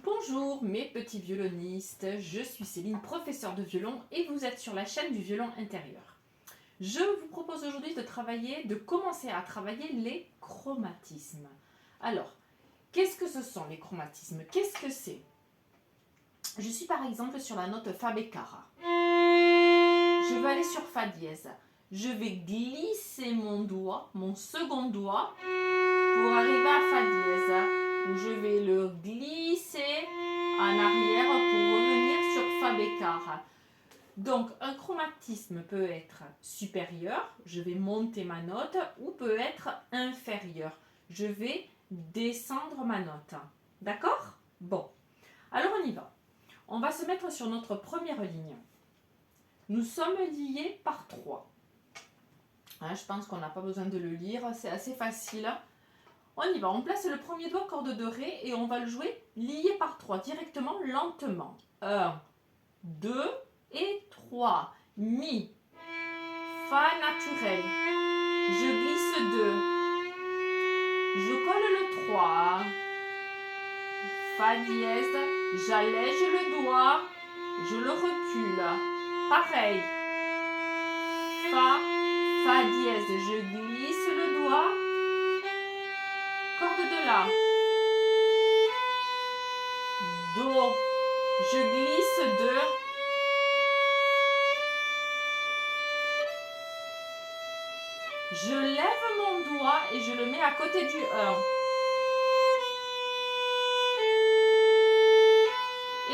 Bonjour mes petits violonistes, je suis Céline, professeure de violon et vous êtes sur la chaîne du violon intérieur. Je vous propose aujourd'hui de commencer à travailler les chromatismes. Alors, qu'est-ce que ce sont les chromatismes? Qu'est-ce que c'est? Je suis par exemple sur la note Fa bécara. Je vais aller sur Fa dièse. Je vais glisser mon doigt, mon second doigt, pour arriver à Fa dièse, où je vais le glisser en arrière pour revenir sur Fa bécara. Donc un chromatisme peut être supérieur, je vais monter ma note, ou peut être inférieur, je vais descendre ma note. D'accord? Bon, alors on y va. On va se mettre sur notre première ligne. Nous sommes liés par 3. Je pense qu'on n'a pas besoin de le lire, c'est assez facile. On y va, on place le premier doigt corde de Ré et on va le jouer lié par 3, directement, lentement. 1, 2 et 3. Mi, Fa naturel. Je glisse 2. Je colle le 3. Fa dièse, j'allège le doigt, je le recule. Pareil. Fa dièse, je glisse le doigt. Corde de La. Do, je glisse 2. Je lève mon doigt et je le mets à côté du 1.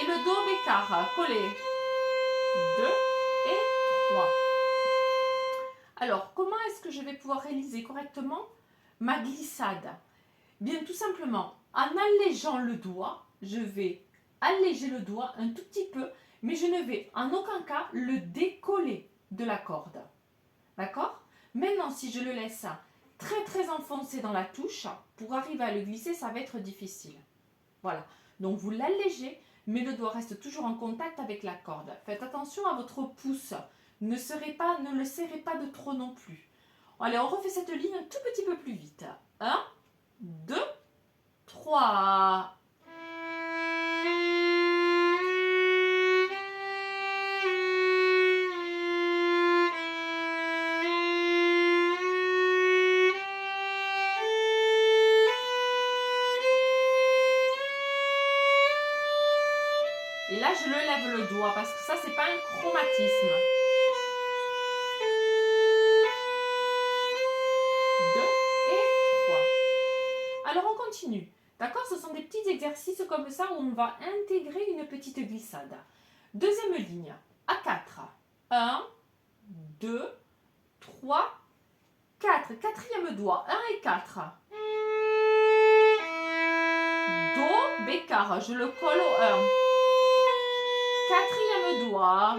Et le Do bécara, collé. 2 et 3. Alors, comment est-ce que je vais pouvoir réaliser correctement ma glissade? Bien, tout simplement, en allégeant le doigt, je vais alléger le doigt un tout petit peu, mais je ne vais en aucun cas le décoller de la corde. D'accord? Maintenant, si je le laisse très enfoncé dans la touche, pour arriver à le glisser, ça va être difficile. Voilà. Donc, vous l'allégez, mais le doigt reste toujours en contact avec la corde. Faites attention à votre pouce. Ne le serrez pas de trop non plus. Allez, on refait cette ligne un tout petit peu plus vite. 1, 2, 3. Et là, je le lève le doigt parce que ça, c'est pas un chromatisme. 2 et 3. Alors, on continue. D'accord? Ce sont des petits exercices comme ça où on va intégrer une petite glissade. Deuxième ligne. À 4. 1, 2, 3, 4. Quatrième doigt. 1 et 4. Do, bécara. Je le colle au 1. Quatrième doigt.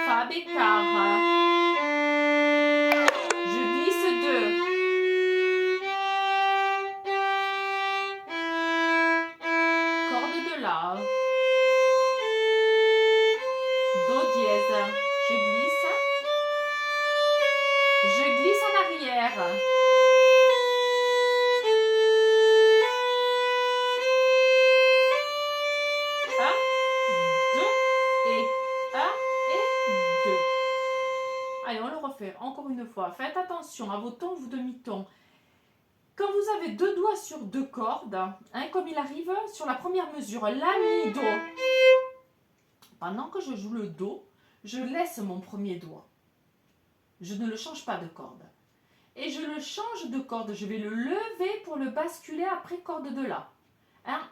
Fa bécara. Je glisse 2. Corde de La. Do dièse. Je glisse. Je glisse en arrière. 1, 2 et 1 et 2. Allez, on le refait encore une fois. Faites attention à vos tons ou demi-tons. Quand vous avez deux doigts sur deux cordes, comme il arrive sur la première mesure, La, Mi, Do. Pendant que je joue le Do, je laisse mon premier doigt. Je ne le change pas de corde. Et je le change de corde. Je vais le lever pour le basculer après corde de La.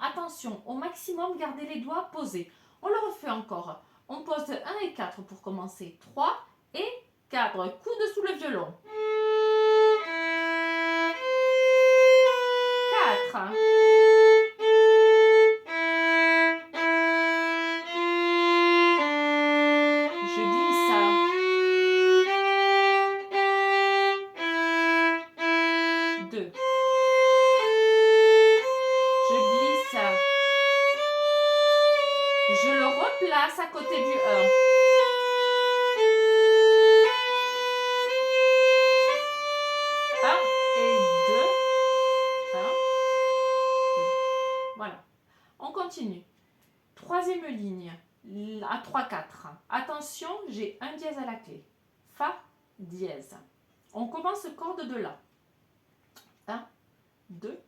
Attention, au maximum, gardez les doigts posés. On le refait encore. On pose 1 et 4 pour commencer. 3 et 4. Coude sous le violon. 4. Je glisse. 2. Je glisse. Je le replace à côté du 1. 1 et 2. 3, 4. Attention, j'ai un dièse à la clé. Fa, dièse. On commence corde de La. 1, 2,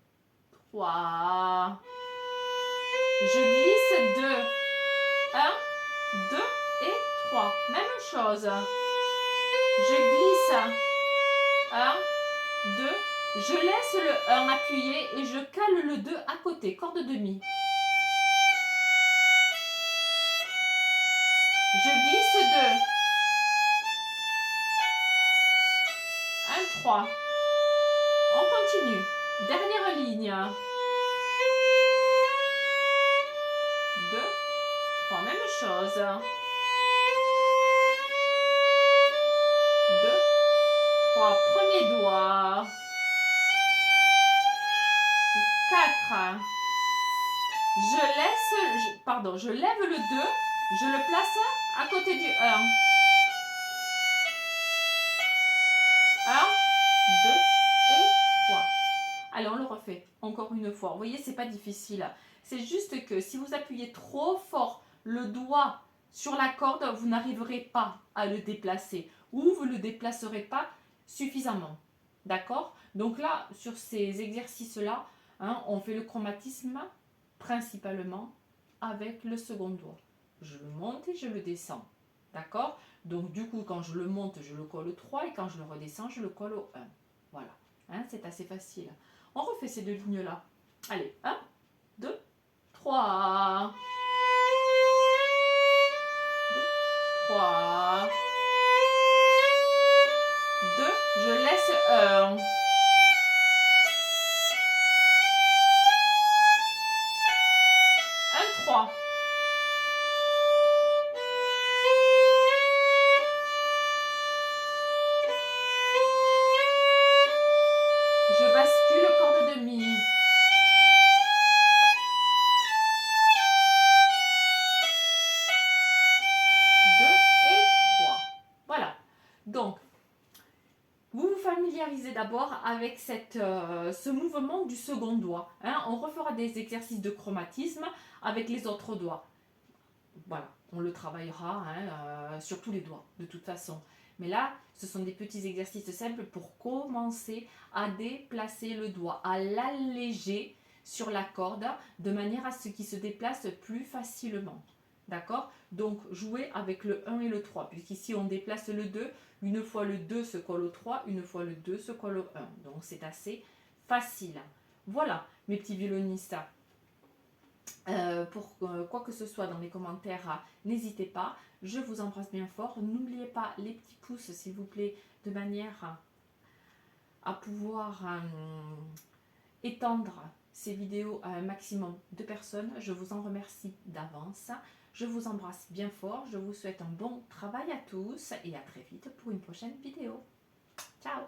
3. Je glisse 2. 1, 2 et 3. Même chose. Je glisse 1, 2. Je laisse le 1 appuyé et je cale le 2 à côté. Corde de Mi. Je glisse 2. 1, 3. On continue. Dernière ligne. 2, 3. Même chose. 2, 3. Premier doigt. 4. Je lève le 2. Je le place à côté du 1. 1, 2 et 3. Allez, on le refait encore une fois. Vous voyez, c'est pas difficile. C'est juste que si vous appuyez trop fort le doigt sur la corde, vous n'arriverez pas à le déplacer ou vous ne le déplacerez pas suffisamment. D'accord? Donc là, sur ces exercices-là, on fait le chromatisme principalement avec le second doigt. Je le monte et je le descends. D'accord? Donc du coup, quand je le monte, je le colle au 3 et quand je le redescends, je le colle au 1. Voilà. C'est assez facile. On refait ces deux lignes-là. Allez, 1, 2, 3. 2, 3. 2, je laisse 1. 1, 3. Je bascule corde de Mi. 2 et 3. Voilà. Donc, vous vous familiarisez d'abord avec ce mouvement du second doigt. On refera des exercices de chromatisme avec les autres doigts. Voilà, on le travaillera sur tous les doigts, de toute façon. Mais là, ce sont des petits exercices simples pour commencer à déplacer le doigt, à l'alléger sur la corde, de manière à ce qu'il se déplace plus facilement. D'accord? Donc, jouez avec le 1 et le 3, puisqu'ici, on déplace le 2. Une fois le 2 se colle au 3, une fois le 2 se colle au 1. Donc, c'est assez facile. Voilà, mes petits violonistes. Pour quoi que ce soit dans les commentaires, n'hésitez pas. Je vous embrasse bien fort. N'oubliez pas les petits pouces, s'il vous plaît, de manière à pouvoir étendre ces vidéos à un maximum de personnes. Je vous en remercie d'avance. Je vous embrasse bien fort. Je vous souhaite un bon travail à tous et à très vite pour une prochaine vidéo. Ciao!